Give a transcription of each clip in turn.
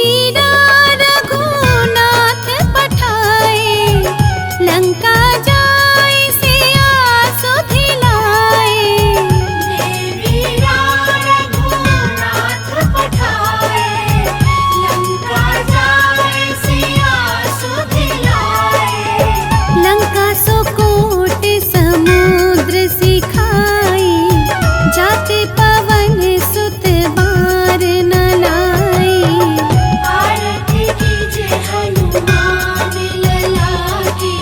वीरा रघुनाथ पठाए, लंका जाए सिया सुधिलाए। वीरा रघुनाथ पठाए, लंका जाए सिया सुधिलाए। लंका सो कोट समुद्र सिखाई, जाते पवन सुत बार न लाई। आरती कीजे हनुमान लला की,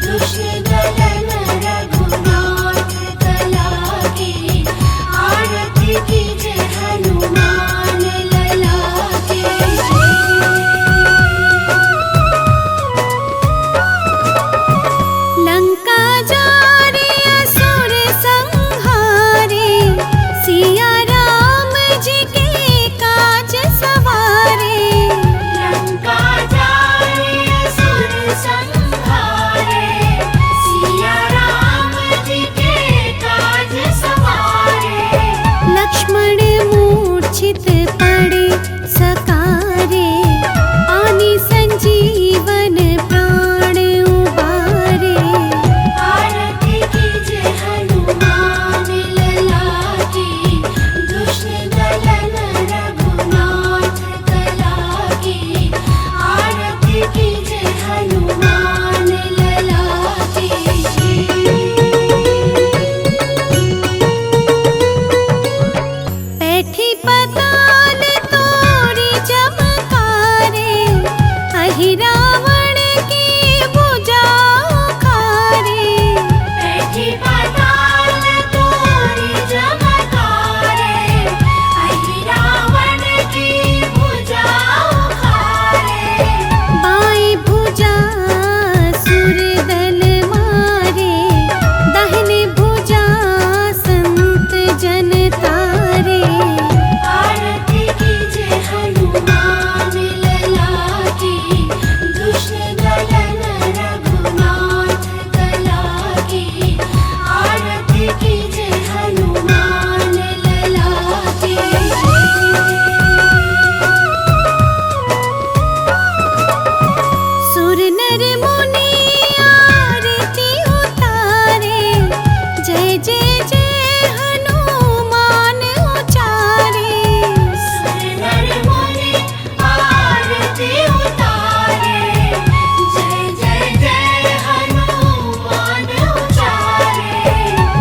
दुष्ट दलन रघुनाथ कला की। आरती कीजे हनुमान लला की। लंका जारे असुर संहारे, सिया राम जी के काज सवारे। लंका जाए असुर संहारे, सिया राम जी के काज सवारे। लक्ष्मण मूर्छित पड़े सकारे, आनि संजीवन प्राण उबारे। आरती कीजे हनुमान लला की, दुष्ट दलन रघुनाथ कला की। आरती कीजे हनुमान लला की। बैठी पताल तोरी चमकारे, अहि रावण की भुजा उखारे। बैठी पाताल तोरी चमकारे, अहि रावण की भुजा उखारे। बाएं भुजा सुर दल मारे, दाहिने भुजा संत जन तारे। आरती कीजे हनुमान लला की, दुष्ट दलन रघुनाथ कला की। आरती कीजे हनुमान लला की। सुर नर मुनि आरती उतारे, जय जय जय हनुमान उचारे। सुर नर मुनि आरती उतारे, जय जय जय हनुमान उचारे।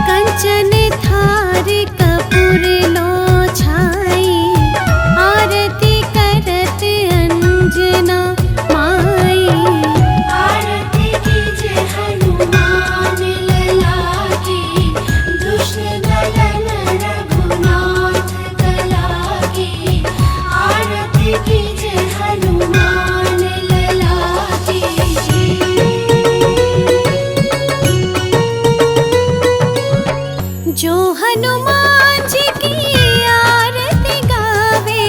कंचन थार कपूर लो छाई, आरती करत अंजना माई। आरती कीजे हनुमान लला की, दुष्ट दलन रघुनाथ कला की। आरती कीजे हनुमान लला की। जो हनुमान जी की आरती गावे,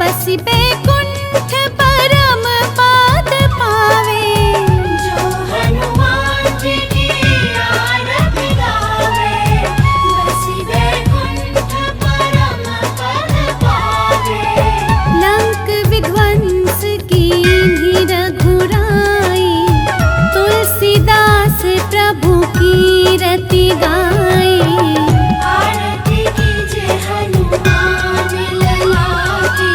बस बैकुंठ परम पाद पावे। जो हनुमान जी की आरती गावे, बसी बैकुंठ परम पद पावे। लंक विध्वंस कीन्ही रघुराई, तुलसीदास प्रभु की रति गाई। आरती कीजे हनुमान लला की,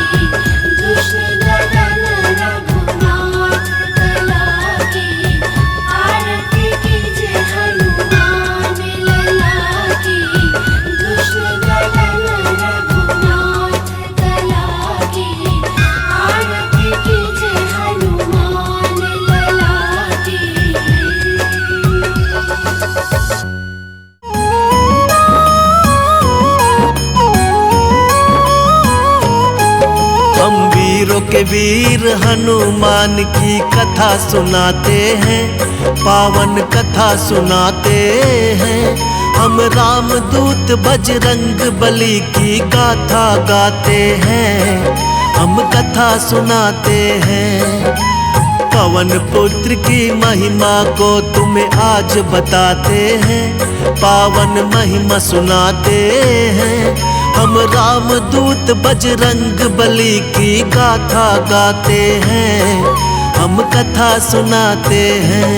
दुष्ट दलन रघुनाथ कला की। आरती कीजे हनुमान लला की, दुष्ट दलन रघुनाथ कला की। आरती कीजे हनुमान लला की। हम वीरों के वीर हनुमान की कथा सुनाते हैं, पावन कथा सुनाते हैं। हम रामदूत बजरंग बली की गाथा गाते हैं, हम कथा सुनाते हैं। पवन पुत्र की महिमा को तुम्हें आज बताते हैं, पावन महिमा सुनाते हैं। हम रामदूत बजरंग बली की गाथा गाते हैं, हम कथा सुनाते हैं।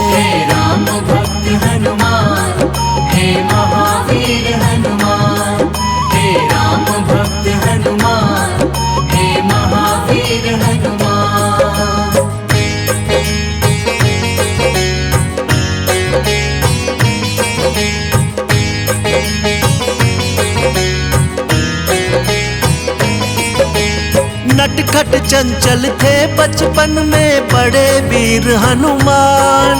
हे राम भक्त हनुमान, हे महावीर हनुमान, हे राम भक्त हनुमान, हे महावीर हनुमान। नटखट चंचल थे बचपन में बड़े वीर हनुमान,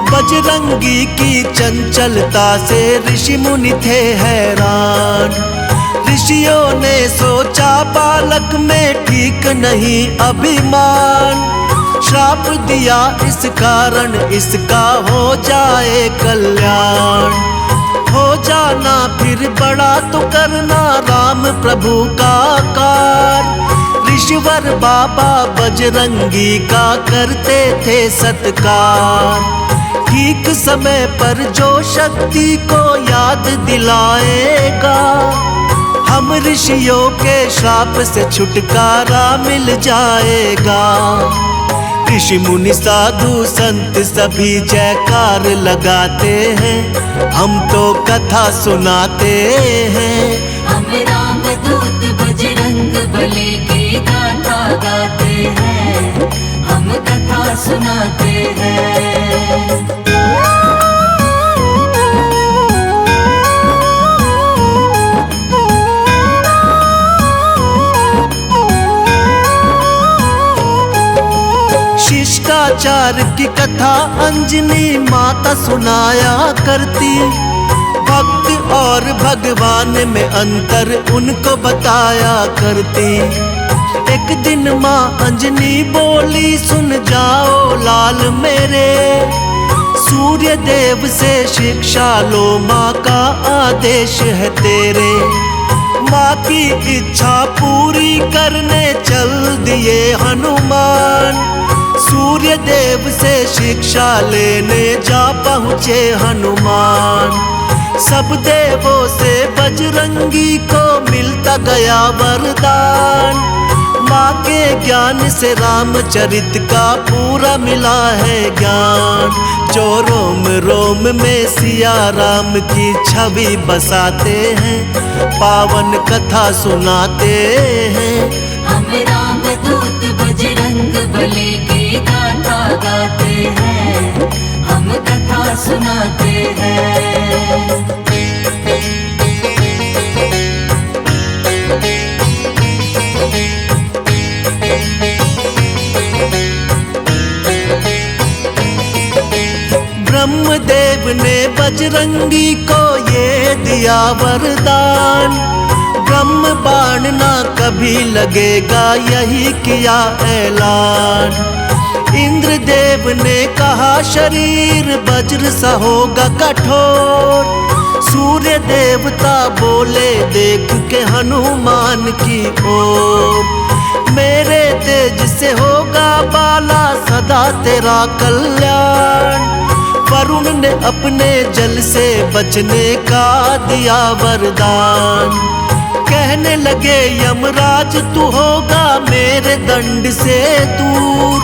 बजरंगी की चंचलता से ऋषि मुनि थे हैरान। ऋषियों ने सोचा बालक में ठीक नहीं अभिमान, श्राप दिया इस कारण इसका हो जाए कल्याण। हो जाना फिर बड़ा तो करना राम प्रभु का कार, ऋषिवर बाबा बजरंगी का करते थे सत्कार। ठीक समय पर जो शक्ति को याद दिलाएगा, हम ऋषियों के श्राप से छुटकारा मिल जाएगा। ऋषि मुनि साधु संत सभी जयकार लगाते हैं, हम तो कथा सुनाते हैं। हम रामदूत बजरंग बली की गाथा गाते हैं, हम कथा सुनाते हैं। शिष्टाचार की कथा अंजनी माता सुनाया करती, भक्त और भगवान में अंतर उनको बताया करती। एक दिन माँ अंजनी बोली, सुन जाओ लाल मेरे, सूर्य देव से शिक्षा लो, माँ का आदेश है तेरे। माँ की इच्छा पूरी करने चल दिए हनुमान, सूर्य देव से शिक्षा लेने जा पहुँचे हनुमान। सब देवों से बजरंगी को मिलता गया वरदान, माँ के ज्ञान से रामचरित का पूरा मिला है ज्ञान। जो रोम रोम में सिया राम की छवि बसाते हैं, पावन कथा सुनाते हैं। हम रामदूत बजरंग बली की गाथा गाते हैं, हम कथा सुनाते हैं। ब्रह्मदेव ने बजरंगी को ये दिया वरदान, ब्रह्म बाण ना कभी लगेगा यही किया ऐलान। इंद्रदेव ने कहा शरीर वज्र सा होगा कठोर, सूर्य देवता बोले देख के हनुमान की ओर। मेरे तेज से होगा बाला सदा तेरा कल्याण, वरुण ने अपने जल से बचने का दिया वरदान। कहने लगे यमराज तू होगा मेरे दंड से दूर,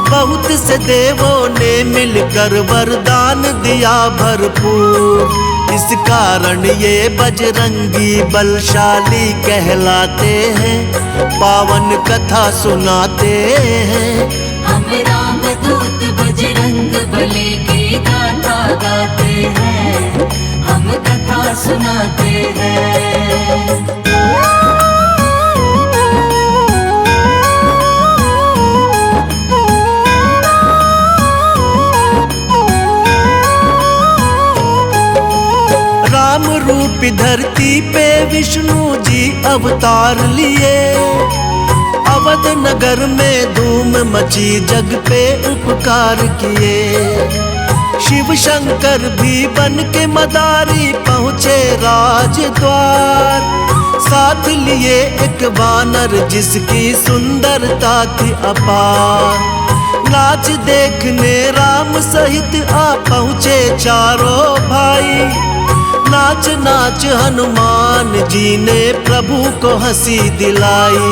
बहुत से देवों ने मिलकर वरदान दिया भरपूर। इस कारण ये बजरंगी बलशाली कहलाते हैं, पावन कथा सुनाते हैं। हम रामदूत बजरंग बली की गाथा गाते हैं, हम कथा सुनाते हैं। राम रूपी धरती पे विष्णु जी अवतार लिए, अवध नगर में धूम मची जग पे उपकार किए। शिव शंकर भी बन के मदारी पहुँचे राजद्वार, साथ लिए एक वानर जिसकी सुंदरता थी अपार। नाच देखने राम सहित आ पहुँचे चारों भाई, नाच नाच हनुमान जी ने प्रभु को हंसी दिलाई।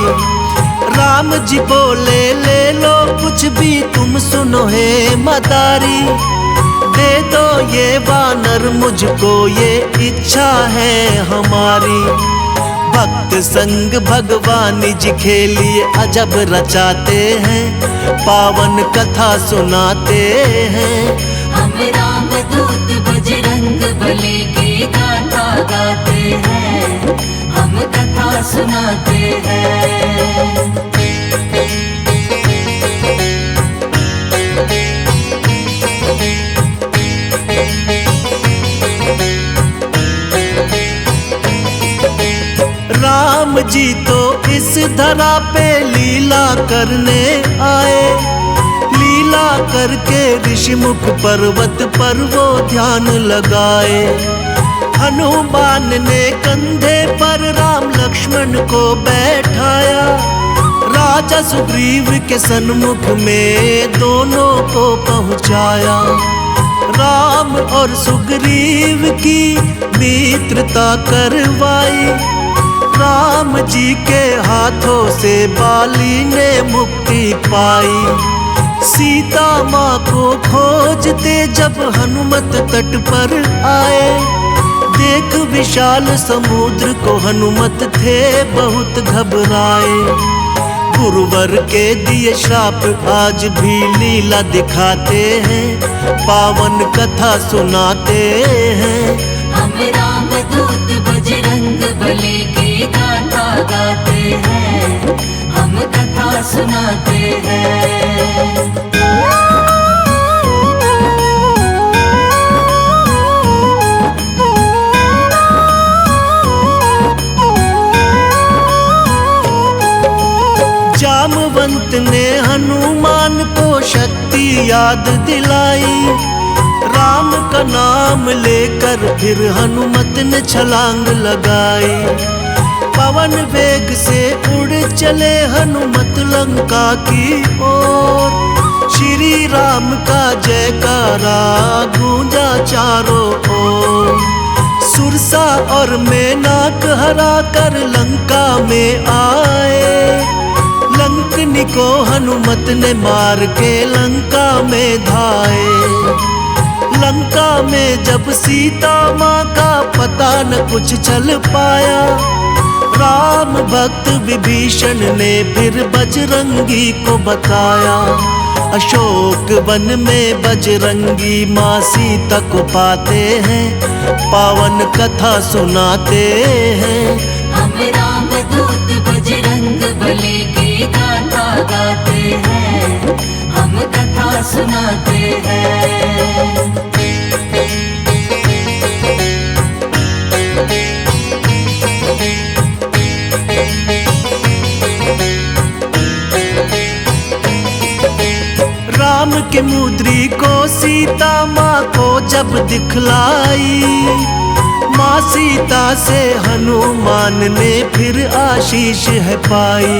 राम जी बोले ले लो कुछ भी तुम सुनो हे मदारी, दे दो ये वानर मुझको ये इच्छा है हमारी। भक्त संग भगवान जी खेलिए अजब रचाते हैं, पावन कथा सुनाते हैं। हम राम दूत बजरंग बली की गाथा गाते हैं, हम कथा सुनाते हैं। राम जी तो इस धरा पे लीला करने आए, लीला करके ऋषिमुख पर्वत पर वो ध्यान लगाए। हनुमान ने कंधे पर राम लक्ष्मण को बैठाया, राजा सुग्रीव के सन्मुख में दोनों को पहुंचाया। राम और सुग्रीव की मित्रता करवाई, राम जी के हाथों से बाली ने मुक्ति पाई। सीता माँ को खोजते जब हनुमत तट पर आए, देख विशाल समुद्र को हनुमत थे बहुत घबराए। गुरुवर के दिए श्राप आज भी लीला दिखाते हैं, पावन कथा सुनाते हैं। हम राम दूत बजरंग बली की गाथा गाते हैं, हम कथा सुनाते हैं। जामवंत ने हनुमान को शक्ति याद दिलाई, राम का नाम लेकर फिर हनुमत ने छलांग लगाई। पवन वेग से उड़ चले हनुमत लंका की ओर, श्री राम का जयकारा गूंजा चारों ओर। सुरसा और मेनाक हरा कर लंका में आए, लंकनी को हनुमत ने मार के लंका में धाए। लंका में जब सीता माँ का पता न कुछ चल पाया, राम भक्त विभीषण ने फिर बजरंगी को बताया। अशोक वन में बजरंगी माँ सीता को पाते हैं, पावन कथा सुनाते हैं। हम राम दूत बजरंग बली की गाथा गाते हैं, हम कथा सुनाते हैं। राम के मुद्री को सीता माँ को जब दिखलाई, माँ सीता से हनुमान ने फिर आशीष है पाई।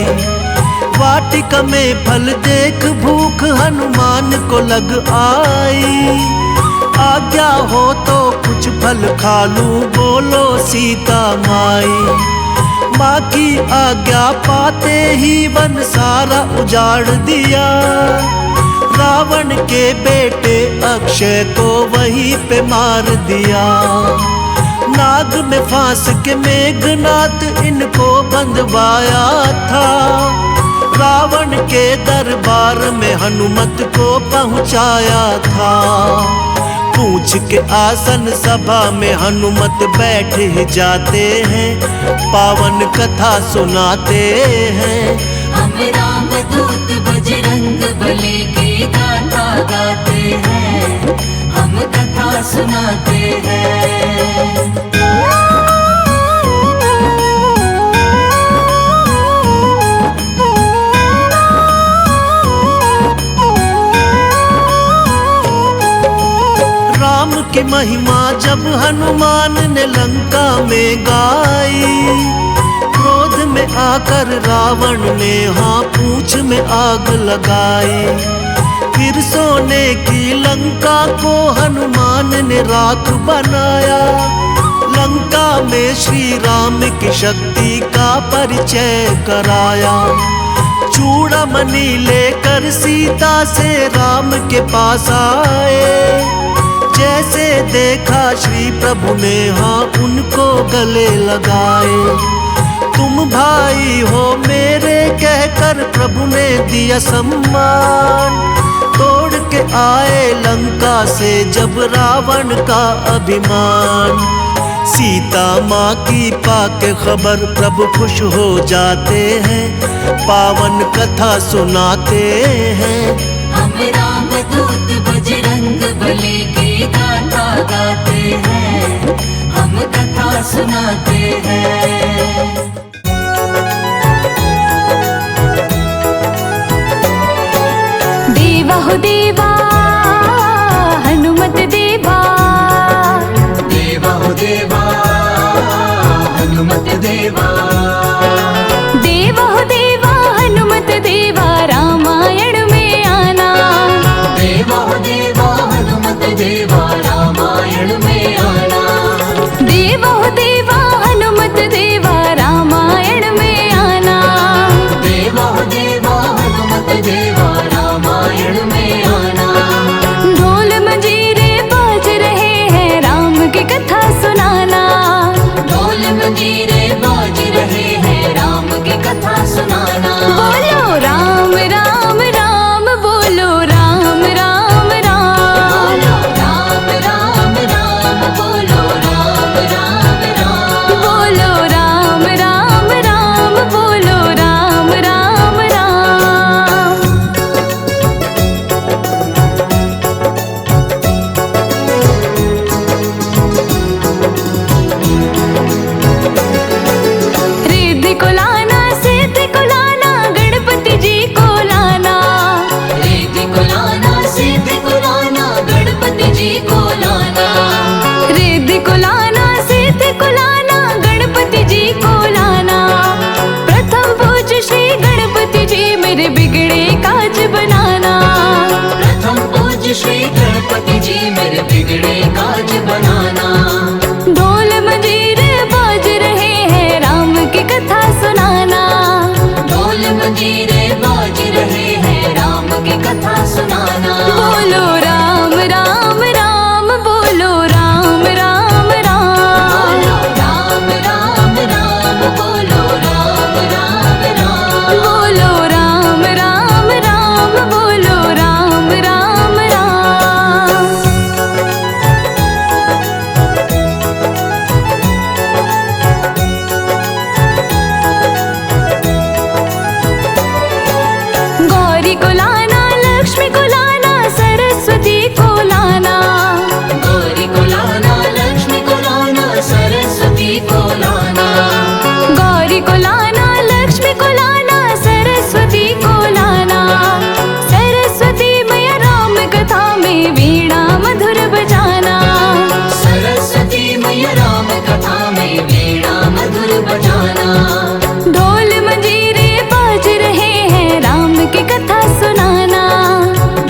वाटिका में फल देख भूख हनुमान को लग आई, आज्ञा हो तो कुछ फल खा लूं बोलो सीता माई। माँ की आज्ञा पाते ही वन सारा उजाड़ दिया, रावण के बेटे अक्षय को वहीं पे मार दिया। नाग में फांस के मेघनाथ इनको बंधवाया था, रावण के दरबार में हनुमत को पहुंचाया था। पूछ के आसन सभा में हनुमत बैठ ही जाते हैं, पावन कथा सुनाते हैं। हम राम दूत बजरंग बली की गाथा गाते हैं, हम कथा सुनाते हैं। राम की महिमा जब हनुमान ने लंका में गाई, क्रोध में आकर रावण ने हाँ पूंछ में आग लगाई। फिर सोने की लंका को हनुमान ने राख बनाया, लंका में श्री राम की शक्ति का परिचय कराया। चूड़ामणि लेकर सीता से राम के पास आए। जैसे देखा श्री प्रभु ने हाँ उनको गले लगाए। तुम भाई हो मेरे कहकर प्रभु ने दिया सम्मान। तोड़ के आए लंका से जब रावण का अभिमान। सीता माँ की पाके खबर प्रभु खुश हो जाते हैं। पावन कथा सुनाते हैं। हम राम दूत बजरंग बली की गाथा गाते हैं। हम कथा सुनाते हैं। देवा हो देवा हनुमत देवा। देवा हो देवा हनुमत देवा। देवा हो देवा हनुमत देवा रामायण में आना। देवा हो देवा हनुमत देवा रामायण में आना। देवा हो देवा हनुमत देवा रामायण में आना। देवा हो देवा हनुमत देवा रामायण में आना। ढोल मंजीरे बाज रहे हैं राम की कथा सुनाना। ढोल मंजीरे बाज रहे हैं राम की कथा सुनाना। बोलो राम राम राम बोलो राम राम राम। बोलो राम राम राम बोलो राम राम राम। बोलो राम राम राम बोलो राम राम राम। रिद्धि को लाना सिद्धि को लाना गणपति जी को लाना। रिद्धि को लाना सिद्धि को लाना गणपति जी को लाना। रिद्धि को लाना सिद्धि को लाना गणपति जी को लाना। प्रथम पूज श्री गणपति जी मेरे बिगड़े काज बनाना। प्रथम पूज श्री गणपति जी मेरे बिगड़े काज बनाना। ढोल मंजीरे बाज रहे हैं राम की कथा सुनाना। ढोल मंजीरे बाज रहे हैं राम की कथा सुनाना। बोलो राम राम राम बोलो राम राम राम। बोलो राम राम राम बोलो राम राम राम। बोलो राम राम राम बोलो राम राम राम। गौरी को लाना लक्ष्मी को लाना सरस्वती को लाना। गौरी को लाना लक्ष्मी को लाना सरस्वती को लाना। गौरी को लाना लक्ष्मी को लाना सरस्वती को लाना। सरस्वती मैया राम कथा में वीणा मधुर बजाना। सरस्वती मैया राम कथा में वीणा मधुर बजाना। ढोल मंजीरे बाज रहे हैं राम की कथा सुनाना।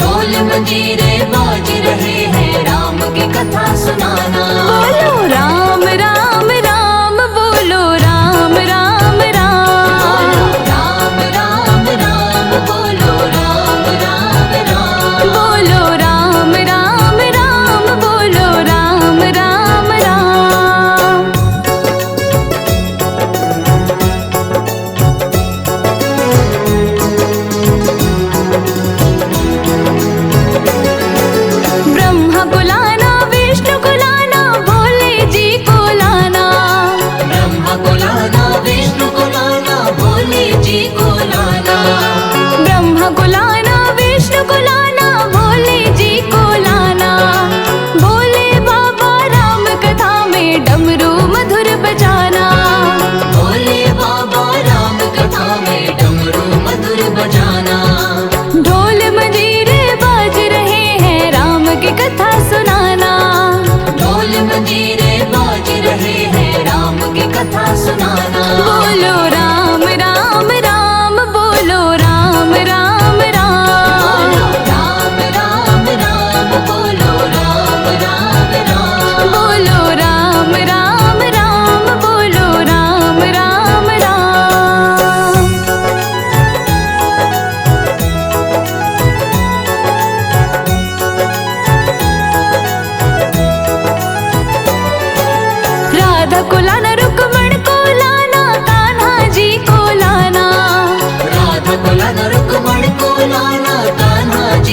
ढोल मंजीरे बाज रहे हैं राम की कथा सुनाना। बोलो राम राम राम बोलो राम राम राम। बोलो राम राम राम बोलो राम राम राम। बोलो राम राम राम बोलो राम राम राम। ब्रह्मा को लाना विष्णु को लाना भोले जी को लाना। ब्रह्मा को लाना विष्णु को लाना भोले जी को लाना। ब्रह्मा को लाना विष्णु को लाना भोले जी को लाना। भोले बाबा राम कथा में डमरू मधुर बजाना। भोले बाबा राम कथा में डमरू मधुर बजाना। ढोल मंजीरे बाज रहे हैं राम की कथा सुनाना। ढोल मंजीरे बाज रहे हैं राम की कथा सुनाना। बोलो राम राम राम बोलो राम राम राम। बोलो राम राम राम बोलो राम राम राम। बोलो राम राम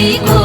जी को